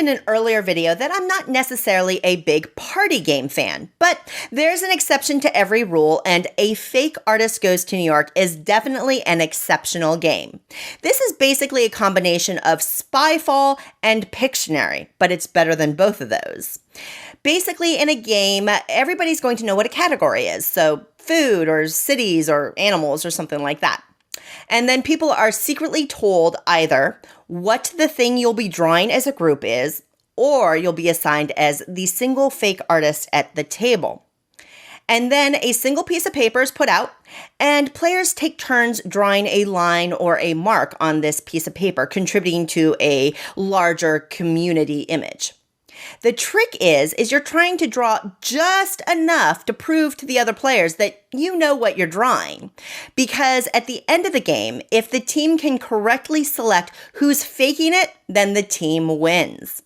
in an earlier video that I'm not necessarily a big party game fan, but there's an exception to every rule, and A Fake Artist Goes to New York is definitely an exceptional game. This is basically a combination of Spyfall and Pictionary, but it's better than both of those. Basically, in a game, everybody's going to know what a category is, so food or cities or animals or something like that. And then people are secretly told either what the thing you'll be drawing as a group is, or you'll be assigned as the single fake artist at the table. And then a single piece of paper is put out, and players take turns drawing a line or a mark on this piece of paper, contributing to a larger community image. The trick is you're trying to draw just enough to prove to the other players that you know what you're drawing. Because at the end of the game, if the team can correctly select who's faking it, then the team wins.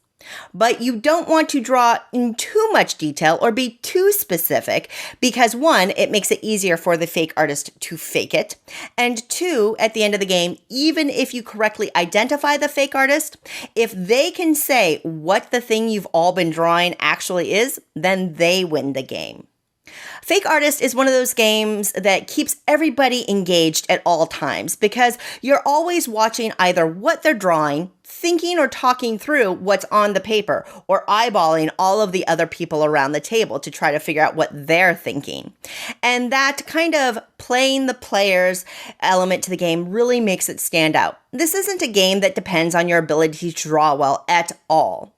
But you don't want to draw in too much detail or be too specific because one, it makes it easier for the fake artist to fake it. And two, at the end of the game, even if you correctly identify the fake artist, if they can say what the thing you've all been drawing actually is, then they win the game. Fake Artist is one of those games that keeps everybody engaged at all times because you're always watching either what they're drawing, thinking or talking through what's on the paper, or eyeballing all of the other people around the table to try to figure out what they're thinking. And that kind of playing the players element to the game really makes it stand out. This isn't a game that depends on your ability to draw well at all.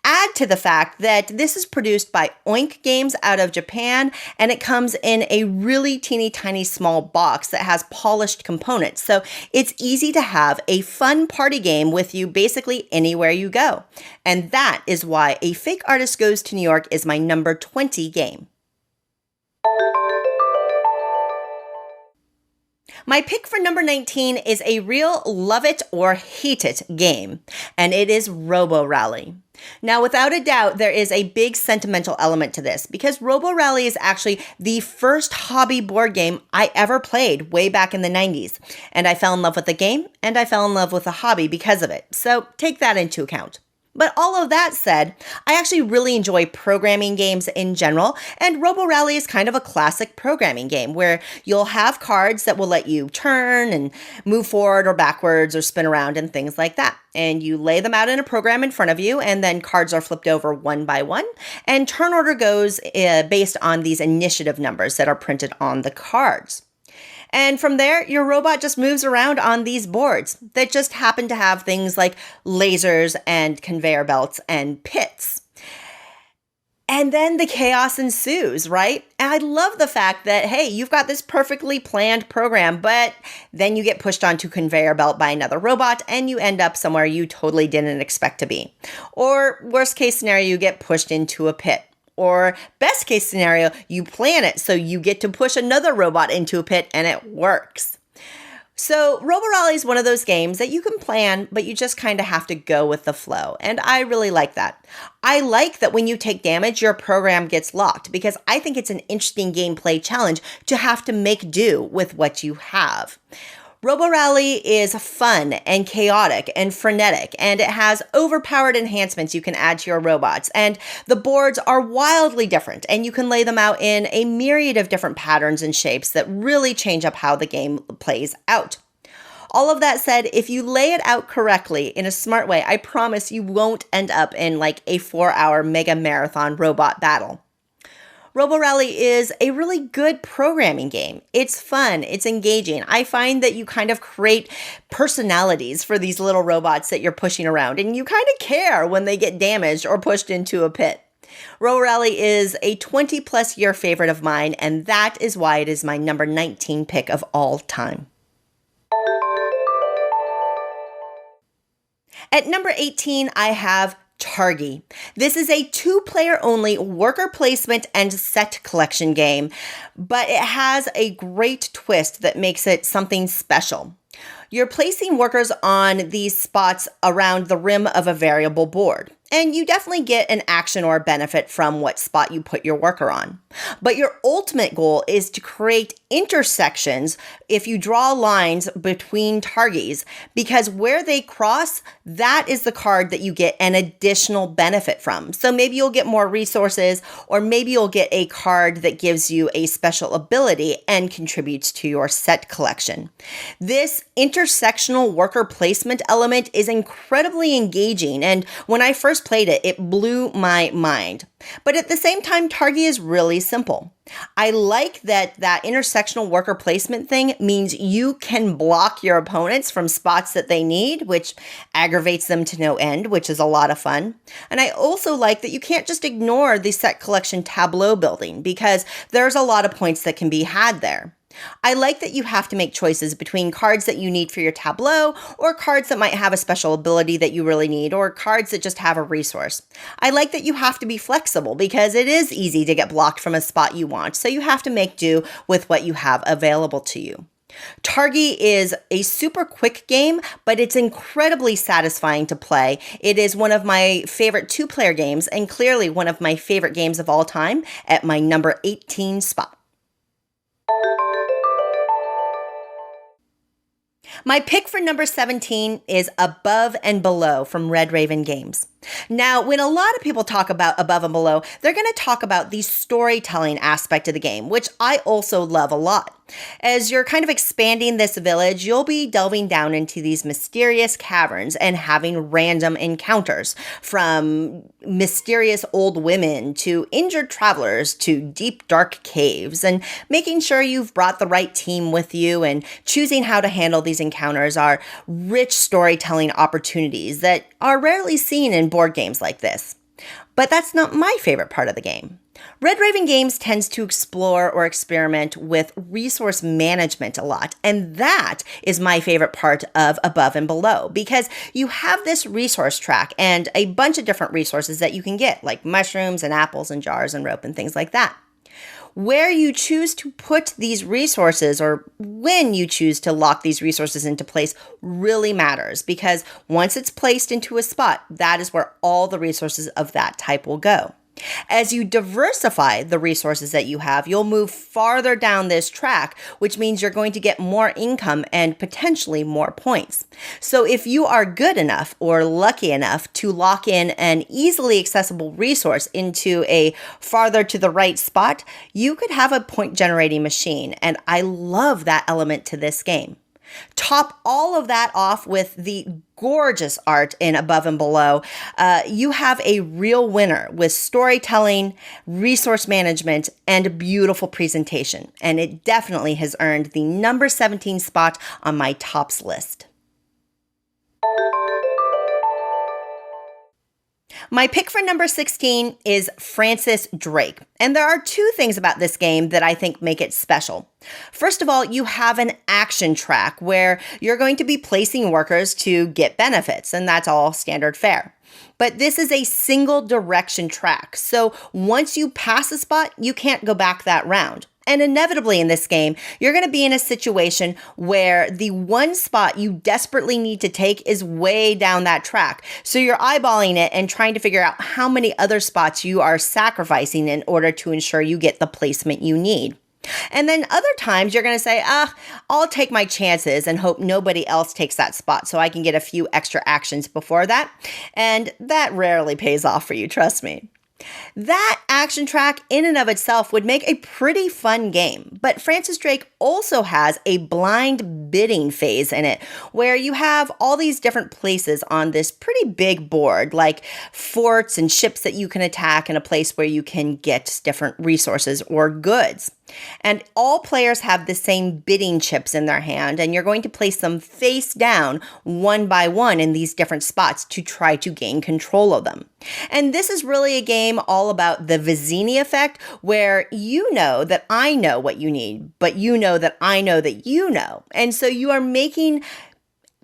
Add to the fact that this is produced by Oink Games out of Japan, and it comes in a really teeny tiny small box that has polished components. So it's easy to have a fun party game with you basically anywhere you go. And that is why A Fake Artist Goes to New York is my number 20 game. My pick for number 19 is a real love it or hate it game, and it is Robo Rally. Now, without a doubt, there is a big sentimental element to this because Robo Rally is actually the first hobby board game I ever played way back in the 90s. And I fell in love with the game and I fell in love with the hobby because of it. So take that into account. But all of that said, I actually really enjoy programming games in general, and Robo Rally is kind of a classic programming game where you'll have cards that will let you turn and move forward or backwards or spin around and things like that. And you lay them out in a program in front of you, and then cards are flipped over one by one, and turn order goes based on these initiative numbers that are printed on the cards. And from there, your robot just moves around on these boards that just happen to have things like lasers and conveyor belts and pits. And then the chaos ensues, right? And I love the fact that, hey, you've got this perfectly planned program, but then you get pushed onto conveyor belt by another robot and you end up somewhere you totally didn't expect to be. Or worst case scenario, you get pushed into a pit. Or best case scenario, you plan it so you get to push another robot into a pit and it works. So Robo Rally is one of those games that you can plan, but you just kind of have to go with the flow. And I really like that. I like that when you take damage, your program gets locked because I think it's an interesting gameplay challenge to have to make do with what you have. Robo Rally is fun and chaotic and frenetic, and it has overpowered enhancements you can add to your robots. And the boards are wildly different, and you can lay them out in a myriad of different patterns and shapes that really change up how the game plays out. All of that said, if you lay it out correctly in a smart way, I promise you won't end up in like a 4-hour mega marathon robot battle. Robo Rally is a really good programming game. It's fun. It's engaging. I find that you kind of create personalities for these little robots that you're pushing around, and you kind of care when they get damaged or pushed into a pit. Robo Rally is a 20-plus year favorite of mine, and that is why it is my number 19 pick of all time. At number 18, I have Targi. This is a 2-player only worker placement and set collection game, but it has a great twist that makes it something special. You're placing workers on these spots around the rim of a variable board. And you definitely get an action or benefit from what spot you put your worker on. But your ultimate goal is to create intersections if you draw lines between targets, because where they cross, that is the card that you get an additional benefit from. So maybe you'll get more resources, or maybe you'll get a card that gives you a special ability and contributes to your set collection. This intersectional worker placement element is incredibly engaging, and when I first played it, it blew my mind. But at the same time, Targi is really simple. I like that intersectional worker placement thing means you can block your opponents from spots that they need, which aggravates them to no end, which is a lot of fun. And I also like that you can't just ignore the set collection tableau building, because there's a lot of points that can be had there. I like that you have to make choices between cards that you need for your tableau, or cards that might have a special ability that you really need, or cards that just have a resource. I like that you have to be flexible, because it is easy to get blocked from a spot you want, so you have to make do with what you have available to you. Targi is a super quick game, but it's incredibly satisfying to play. It is one of my favorite two-player games, and clearly one of my favorite games of all time, at my number 18 spot. My pick for number 17 is Above and Below from Red Raven Games. Now, when a lot of people talk about Above and Below, they're going to talk about the storytelling aspect of the game, which I also love a lot. As you're kind of expanding this village, you'll be delving down into these mysterious caverns and having random encounters, from mysterious old women to injured travelers to deep, dark caves, and making sure you've brought the right team with you and choosing how to handle these encounters are rich storytelling opportunities that are rarely seen in board games like this. But that's not my favorite part of the game. Red Raven Games tends to explore or experiment with resource management a lot, and that is my favorite part of Above and Below, because you have this resource track and a bunch of different resources that you can get, like mushrooms and apples and jars and rope and things like that. Where you choose to put these resources, or when you choose to lock these resources into place, really matters, because once it's placed into a spot, that is where all the resources of that type will go. As you diversify the resources that you have, you'll move farther down this track, which means you're going to get more income and potentially more points. So if you are good enough or lucky enough to lock in an easily accessible resource into a farther to the right spot, you could have a point generating machine, and I love that element to this game. Top all of that off with the gorgeous art in Above and Below. You have a real winner with storytelling, resource management, and a beautiful presentation. And it definitely has earned the number 17 spot on my tops list. My pick for number 16 is Francis Drake. And there are two things about this game that I think make it special. First of all, you have an action track where you're going to be placing workers to get benefits, and that's all standard fare. But this is a single direction track, so once you pass a spot, you can't go back that round. And inevitably in this game, you're going to be in a situation where the one spot you desperately need to take is way down that track. So you're eyeballing it and trying to figure out how many other spots you are sacrificing in order to ensure you get the placement you need. And then other times you're going to say, I'll take my chances and hope nobody else takes that spot so I can get a few extra actions before that. And that rarely pays off for you, trust me. That action track in and of itself would make a pretty fun game, but Francis Drake also has a blind bidding phase in it, where you have all these different places on this pretty big board, like forts and ships that you can attack, and a place where you can get different resources or goods. And all players have the same bidding chips in their hand, and you're going to place them face down one by one in these different spots to try to gain control of them. And this is really a game all about the Vizzini effect, where you know that I know what you need, but you know that I know that you know. And so you are making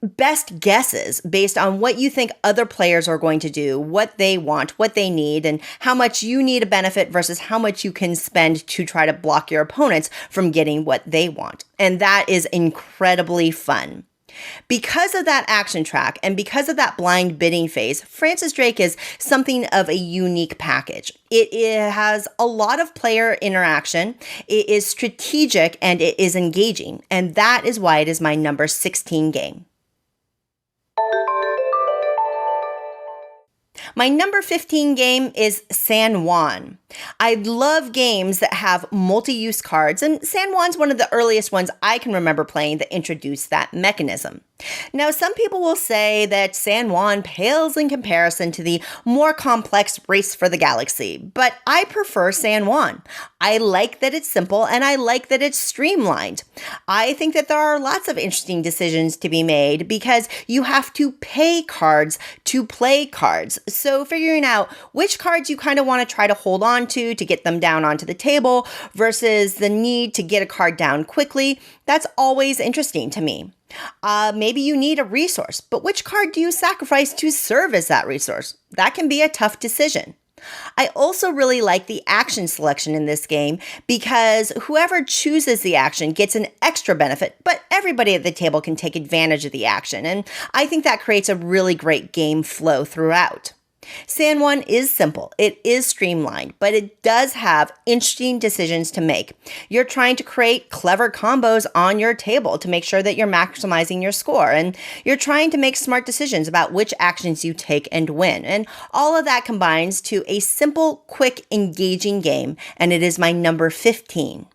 best guesses based on what you think other players are going to do, what they want, what they need, and how much you need a benefit versus how much you can spend to try to block your opponents from getting what they want. And that is incredibly fun. Because of that action track and because of that blind bidding phase, Francis Drake is something of a unique package. It has a lot of player interaction, it is strategic, and it is engaging. And that is why it is my number 16 game. My number 15 game is San Juan. I love games that have multi-use cards, and San Juan's one of the earliest ones I can remember playing that introduced that mechanism. Now, some people will say that San Juan pales in comparison to the more complex Race for the Galaxy, but I prefer San Juan. I like that it's simple, and I like that it's streamlined. I think that there are lots of interesting decisions to be made because you have to pay cards to play cards. So figuring out which cards you kind of want to try to hold on to get them down onto the table versus the need to get a card down quickly, that's always interesting to me. Maybe you need a resource, but which card do you sacrifice to serve as that resource? That can be a tough decision. I also really like the action selection in this game because whoever chooses the action gets an extra benefit, but everybody at the table can take advantage of the action, and I think that creates a really great game flow throughout. San Juan is simple, it is streamlined, but it does have interesting decisions to make. You're trying to create clever combos on your table to make sure that you're maximizing your score, and you're trying to make smart decisions about which actions you take and when, and all of that combines to a simple, quick, engaging game, and it is my number 15.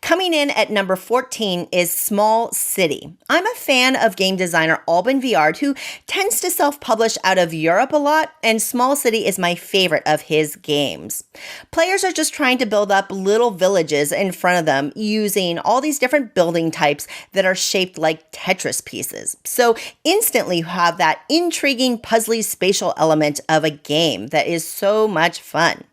Coming in at number 14 is Small City. I'm a fan of game designer Alban Viard, who tends to self-publish out of Europe a lot, and Small City is my favorite of his games. Players are just trying to build up little villages in front of them using all these different building types that are shaped like Tetris pieces. So instantly you have that intriguing, puzzly spatial element of a game that is so much fun.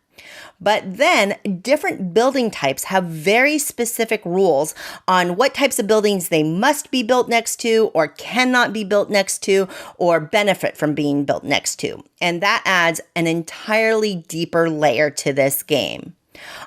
But then different building types have very specific rules on what types of buildings they must be built next to or cannot be built next to or benefit from being built next to. And that adds an entirely deeper layer to this game.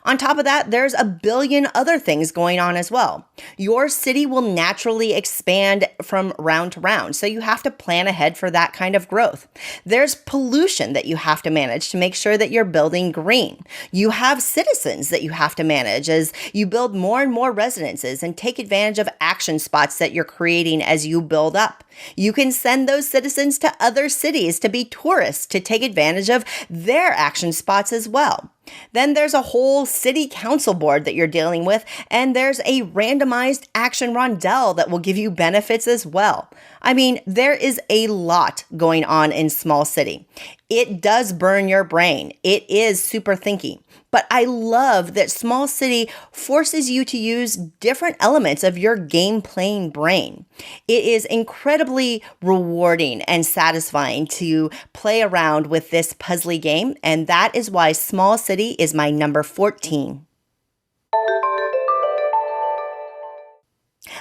On top of that, there's a billion other things going on as well. Your city will naturally expand from round to round, so you have to plan ahead for that kind of growth. There's pollution that you have to manage to make sure that you're building green. You have citizens that you have to manage as you build more and more residences and take advantage of action spots that you're creating as you build up. You can send those citizens to other cities to be tourists to take advantage of their action spots as well. Then there's a whole city council board that you're dealing with, and there's a randomized action rondelle that will give you benefits as well. I mean, there is a lot going on in Small City. It does burn your brain. It is super thinky. But I love that Small City forces you to use different elements of your game playing brain. It is incredibly rewarding and satisfying to play around with this puzzly game, and that is why Small City is my number 14.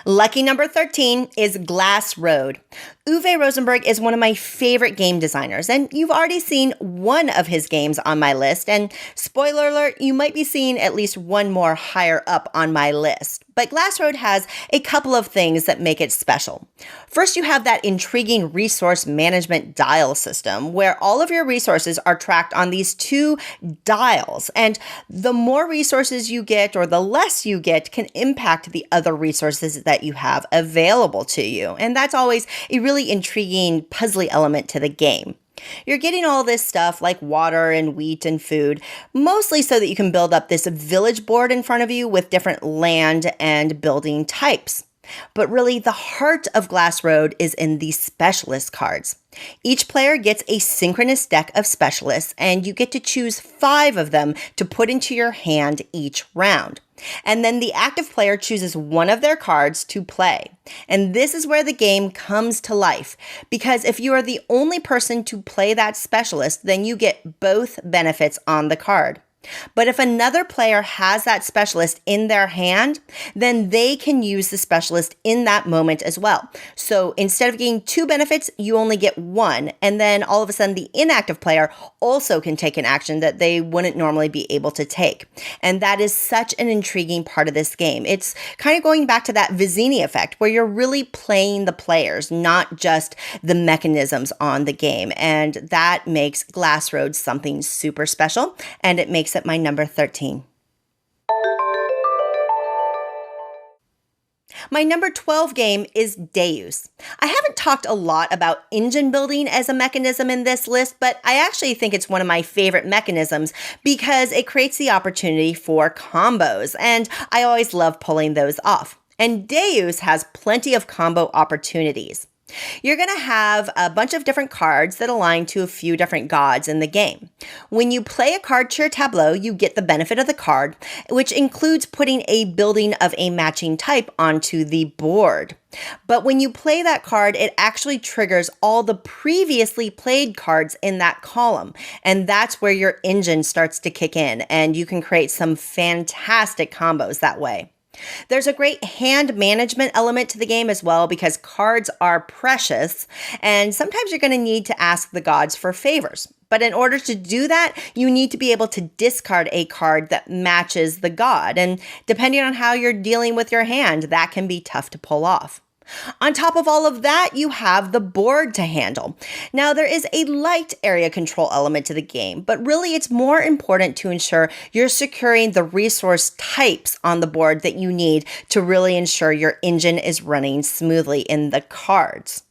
Lucky number 13 is Glass Road. Uwe Rosenberg is one of my favorite game designers, and you've already seen one of his games on my list, and spoiler alert, you might be seeing at least one more higher up on my list. But Glass Road has a couple of things that make it special. First, you have that intriguing resource management dial system where all of your resources are tracked on these two dials, and the more resources you get or the less you get can impact the other resources that you have available to you. And that's always a really intriguing, puzzly element to the game. You're getting all this stuff like water and wheat and food, mostly so that you can build up this village board in front of you with different land and building types. But really, the heart of Glass Road is in the specialist cards. Each player gets a synchronous deck of specialists, and you get to choose 5 of them to put into your hand each round. And then the active player chooses one of their cards to play. And this is where the game comes to life, because if you are the only person to play that specialist, then you get both benefits on the card. But if another player has that specialist in their hand, then they can use the specialist in that moment as well. So instead of getting 2 benefits, you only get 1. And then all of a sudden, the inactive player also can take an action that they wouldn't normally be able to take. And that is such an intriguing part of this game. It's kind of going back to that Vizzini effect, where you're really playing the players, not just the mechanisms on the game. And that makes Glass Road something super special, and it makes it my number 13. My number 12 game is Deus. I haven't talked a lot about engine building as a mechanism in this list, but I actually think it's one of my favorite mechanisms because it creates the opportunity for combos, and I always love pulling those off. And Deus has plenty of combo opportunities. You're going to have a bunch of different cards that align to a few different gods in the game. When you play a card to your tableau, you get the benefit of the card, which includes putting a building of a matching type onto the board. But when you play that card, it actually triggers all the previously played cards in that column. And that's where your engine starts to kick in, and you can create some fantastic combos that way. There's a great hand management element to the game as well because cards are precious, and sometimes you're going to need to ask the gods for favors. But in order to do that, you need to be able to discard a card that matches the god, and depending on how you're dealing with your hand, that can be tough to pull off. On top of all of that, you have the board to handle. Now, there is a light area control element to the game, but really it's more important to ensure you're securing the resource types on the board that you need to really ensure your engine is running smoothly in the cards.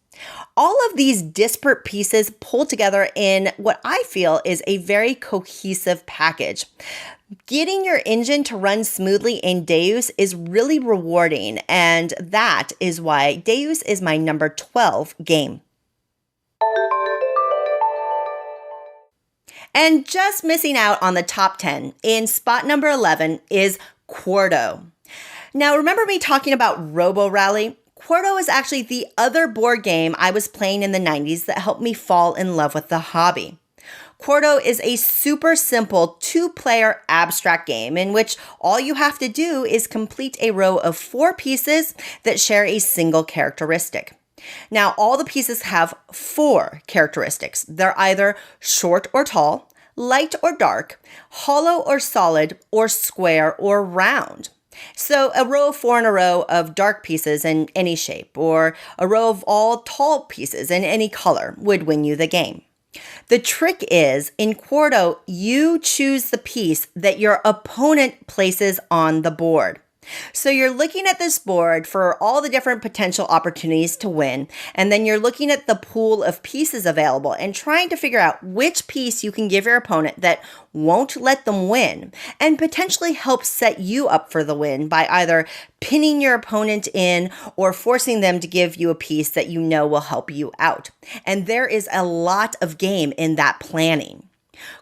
All of these disparate pieces pull together in what I feel is a very cohesive package. Getting your engine to run smoothly in Deus is really rewarding, and that is why Deus is my number 12 game. And just missing out on the top 10, in spot number 11 is Quarto. Now, remember me talking about Robo Rally? Quarto is actually the other board game I was playing in the 90s that helped me fall in love with the hobby. Quarto is a super simple 2-player abstract game in which all you have to do is complete a row of 4 pieces that share a single characteristic. Now, all the pieces have 4 characteristics. They're either short or tall, light or dark, hollow or solid, or square or round. So a row of 4 in a row of dark pieces in any shape, or a row of all tall pieces in any color would win you the game. The trick is, in Quarto, you choose the piece that your opponent places on the board. So you're looking at this board for all the different potential opportunities to win, and then you're looking at the pool of pieces available and trying to figure out which piece you can give your opponent that won't let them win and potentially help set you up for the win by either pinning your opponent in or forcing them to give you a piece that you know will help you out. And there is a lot of game in that planning.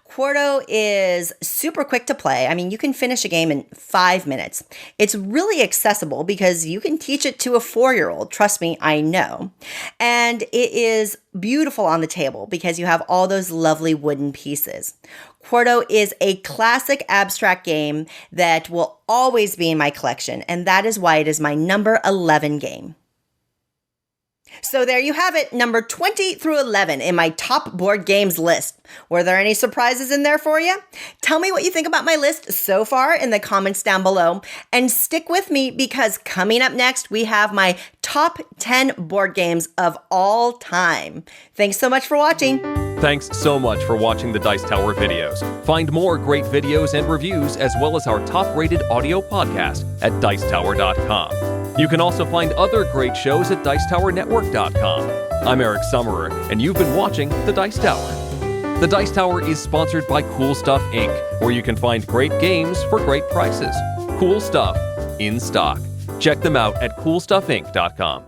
Quarto is super quick to play. I mean, you can finish a game in 5 minutes. It's really accessible because you can teach it to a 4-year-old. Trust me, I know. And it is beautiful on the table because you have all those lovely wooden pieces. Quarto is a classic abstract game that will always be in my collection, and that is why it is my number 11 game. So there you have it, number 20 through 11 in my top board games list. Were there any surprises in there for you? Tell me what you think about my list so far in the comments down below. And stick with me because coming up next, we have my top 10 board games of all time. Thanks so much for watching. Thanks so much for watching the Dice Tower videos. Find more great videos and reviews as well as our top-rated audio podcast at Dicetower.com. You can also find other great shows at Dicetowernetwork.com. I'm Eric Summerer, and you've been watching The Dice Tower. The Dice Tower is sponsored by Cool Stuff Inc., where you can find great games for great prices. Cool stuff in stock. Check them out at CoolStuffInc.com.